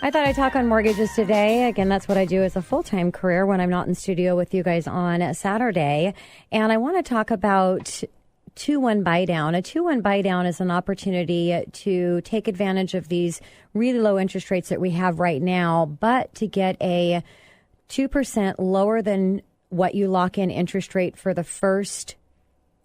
I thought I'd talk on mortgages today. Again, that's what I do as a full-time career when I'm not in studio with you guys on Saturday. And I want to talk about 2-1 buy down. A 2-1 buy down is an opportunity to take advantage of these really low interest rates that we have right now, but to get a 2% lower than what you lock in interest rate for the first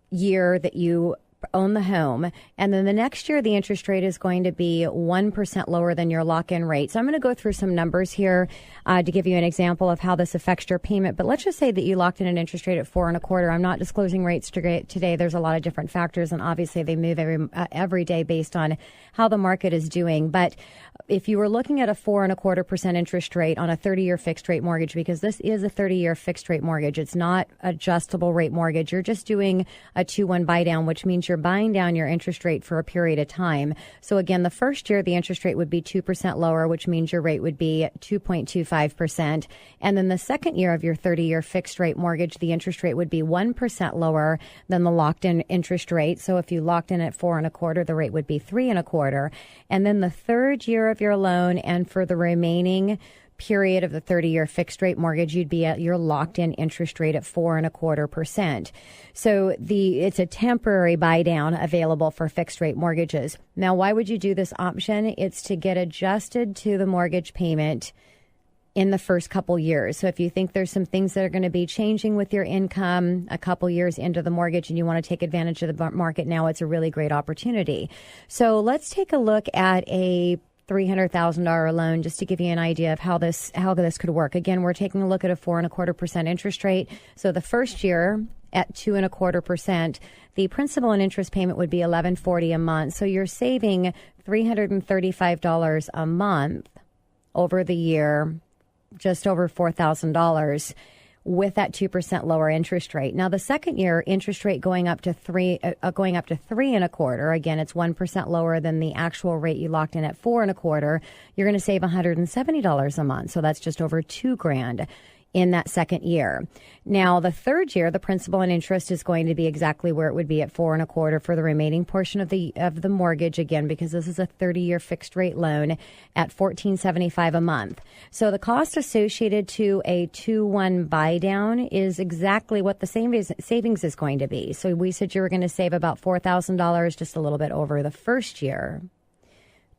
year that you own the home. And then the next year, the interest rate is going to be 1% lower than your lock-in rate. So I'm going to go through some numbers here to give you an example of how this affects your payment. But let's just say that you locked in an interest rate at 4.25%. I'm not disclosing rates today. There's a lot of different factors, and obviously they move every day based on how the market is doing. But if you were looking at a 4.25% interest rate on a 30-year fixed rate mortgage, because this is a 30-year fixed rate mortgage, it's not adjustable rate mortgage. You're just doing a 2-1 buy down, which means you're buying down your interest rate for a period of time. So again, the first year, the interest rate would be 2% lower, which means your rate would be 2.25%. And then the second year of your 30-year fixed rate mortgage, the interest rate would be 1% lower than the locked in interest rate. So if you locked in at 4.25%, the rate would be 3.25%. And then the third year of your loan, and for the remaining period of the 30-year fixed rate mortgage, you'd be at your locked-in interest rate at 4.25%. So it's a temporary buy down available for fixed rate mortgages. Now, why would you do this option? It's to get adjusted to the mortgage payment in the first couple years. So if you think there's some things that are going to be changing with your income a couple years into the mortgage and you want to take advantage of the market now, it's a really great opportunity. So let's take a look at a $300,000 loan just to give you an idea of how this could work. Again, we're taking a look at a 4.25% interest rate. So the first year at 2.25%, the principal and interest payment would be $1,140 a month. So you're saving $335 a month over the year, just over $4,000 with that 2% lower interest rate. Now, the second year interest rate going up to 3.25%. Again, it's 1% lower than the actual rate you locked in at 4.25%. You're going to save $170 a month. So that's just over $2,000 in that second year. Now, the third year, the principal and interest is going to be exactly where it would be at 4.25% for the remaining portion of the mortgage, again, because this is a 30-year fixed rate loan at $1,475 a month. So the cost associated to a 2-1 buy down is exactly what the savings is going to be. So we said you were going to save about $4,000, just a little bit over the first year,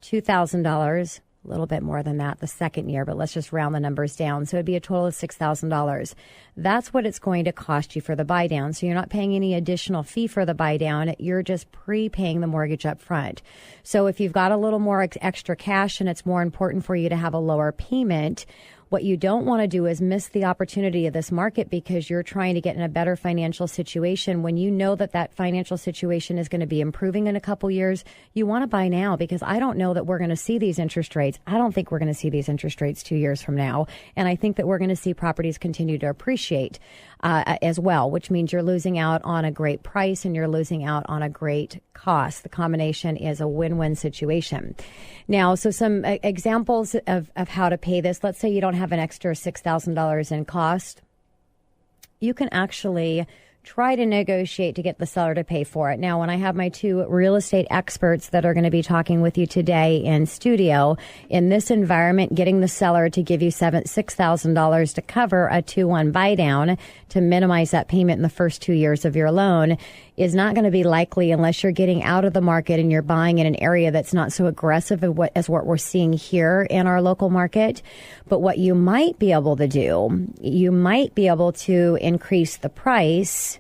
$2,000. A little bit more than that the second year, but let's just round the numbers down. So it'd be a total of $6,000. That's what it's going to cost you for the buy down. So you're not paying any additional fee for the buy down. You're just prepaying the mortgage up front. So if you've got a little more extra cash and it's more important for you to have a lower payment, what you don't want to do is miss the opportunity of this market because you're trying to get in a better financial situation. When you know that financial situation is going to be improving in a couple years, you want to buy now, because I don't know that we're going to see these interest rates. I don't think we're going to see these interest rates 2 years from now. And I think that we're going to see properties continue to appreciate as well, which means you're losing out on a great price and you're losing out on a great cost. The combination is a win-win situation. Now, so some examples of how to pay this. Let's say you don't have an extra $6,000 in cost. You can actually try to negotiate to get the seller to pay for it. Now, when I have my two real estate experts that are going to be talking with you today in studio, in this environment, getting the seller to give you $6,000 to cover a 2-1 buy down to minimize that payment in the first 2 years of your loan is not going to be likely unless you're getting out of the market and you're buying in an area that's not so aggressive as what we're seeing here in our local market. But what you might be able to do, you might be able to increase the price,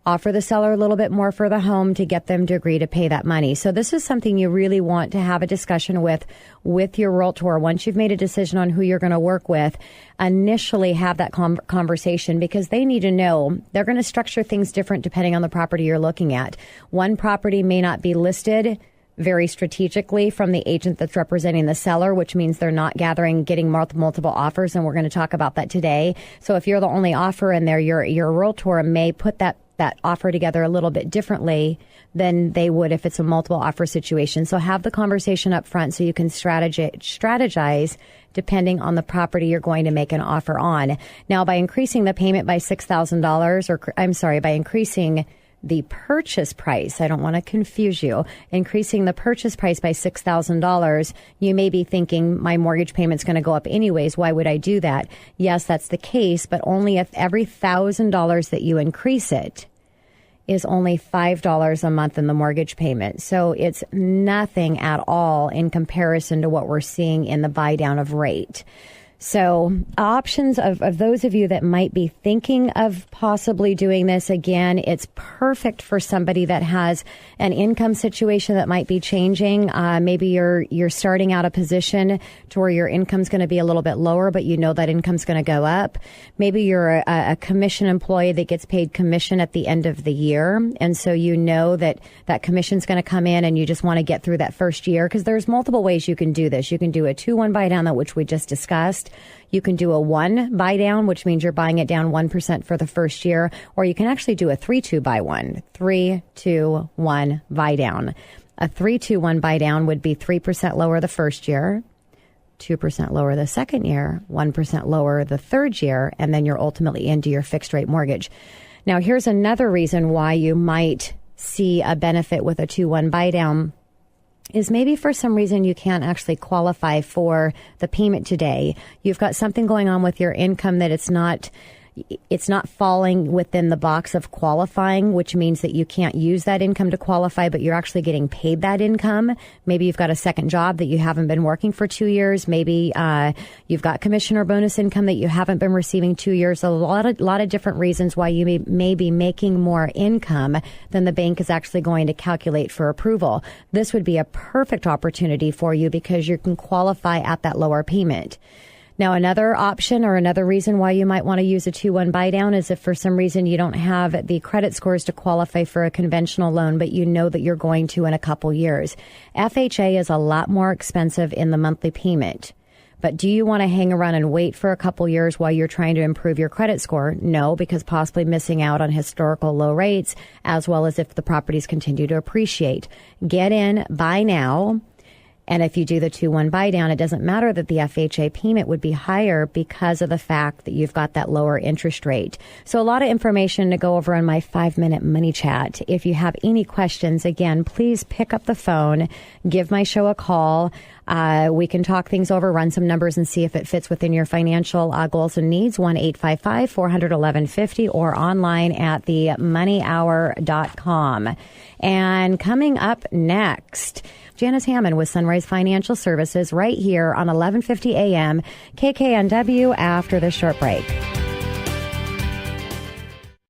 offer the seller a little bit more for the home to get them to agree to pay that money. So this is something you really want to have a discussion with your realtor. Once you've made a decision on who you're going to work with, initially have that conversation, because they need to know they're going to structure things different depending on the property you're looking at. One property may not be listed very strategically from the agent that's representing the seller, which means they're not getting multiple offers. And we're going to talk about that today. So if you're the only offer in there, your realtor may put that offer together a little bit differently than they would if it's a multiple offer situation. So have the conversation up front so you can strategize depending on the property you're going to make an offer on. Now, by increasing the payment by $6,000, by increasing the purchase price, I don't want to confuse you, increasing the purchase price by $6,000, you may be thinking my mortgage payment's going to go up anyways. Why would I do that? Yes, that's the case, but only if every $1,000 that you increase it is only $5 a month in the mortgage payment. So it's nothing at all in comparison to what we're seeing in the buy down of rate. So options of those of you that might be thinking of possibly doing this, again, it's perfect for somebody that has an income situation that might be changing. Maybe you're starting out a position to where your income's going to be a little bit lower, but you know that income's going to go up. Maybe you're a commission employee that gets paid commission at the end of the year. And so you know that that commission's going to come in and you just want to get through that first year, because there's multiple ways you can do this. You can do a 2-1 buy down, which we just discussed. You can do a 1 buy down, which means you're buying it down 1% for the first year, or you can actually do a 3-2 buy 1, 3-2-1 buy down. A 3-2-1 buy down would be 3% lower the first year, 2% lower the second year, 1% lower the third year, and then you're ultimately into your fixed rate mortgage. Now, here's another reason why you might see a benefit with a 2-1 buy down is maybe for some reason you can't actually qualify for the payment today. You've got something going on with your income that it's not falling within the box of qualifying, which means that you can't use that income to qualify, but you're actually getting paid that income. Maybe you've got a second job that you haven't been working for 2 years. Maybe you've got commission or bonus income that you haven't been receiving 2 years. A lot of different reasons why you may be making more income than the bank is actually going to calculate for approval. This would be a perfect opportunity for you because you can qualify at that lower payment. Now, another option or another reason why you might want to use a 2-1 buy down is if for some reason you don't have the credit scores to qualify for a conventional loan, but you know that you're going to in a couple years. FHA is a lot more expensive in the monthly payment. But do you want to hang around and wait for a couple years while you're trying to improve your credit score? No, because possibly missing out on historical low rates, as well as if the properties continue to appreciate. Get in, buy now. And if you do the 2-1 buy down, it doesn't matter that the FHA payment would be higher because of the fact that you've got that lower interest rate. So a lot of information to go over on my 5-minute money chat. If you have any questions, again, please pick up the phone, give my show a call. We can talk things over, run some numbers, and see if it fits within your financial goals and needs. 1-855-400-1150 or online at themoneyhour.com. And coming up next, Janice Hammond with Sunrise Financial Services right here on 1150 AM KKNW after this short break.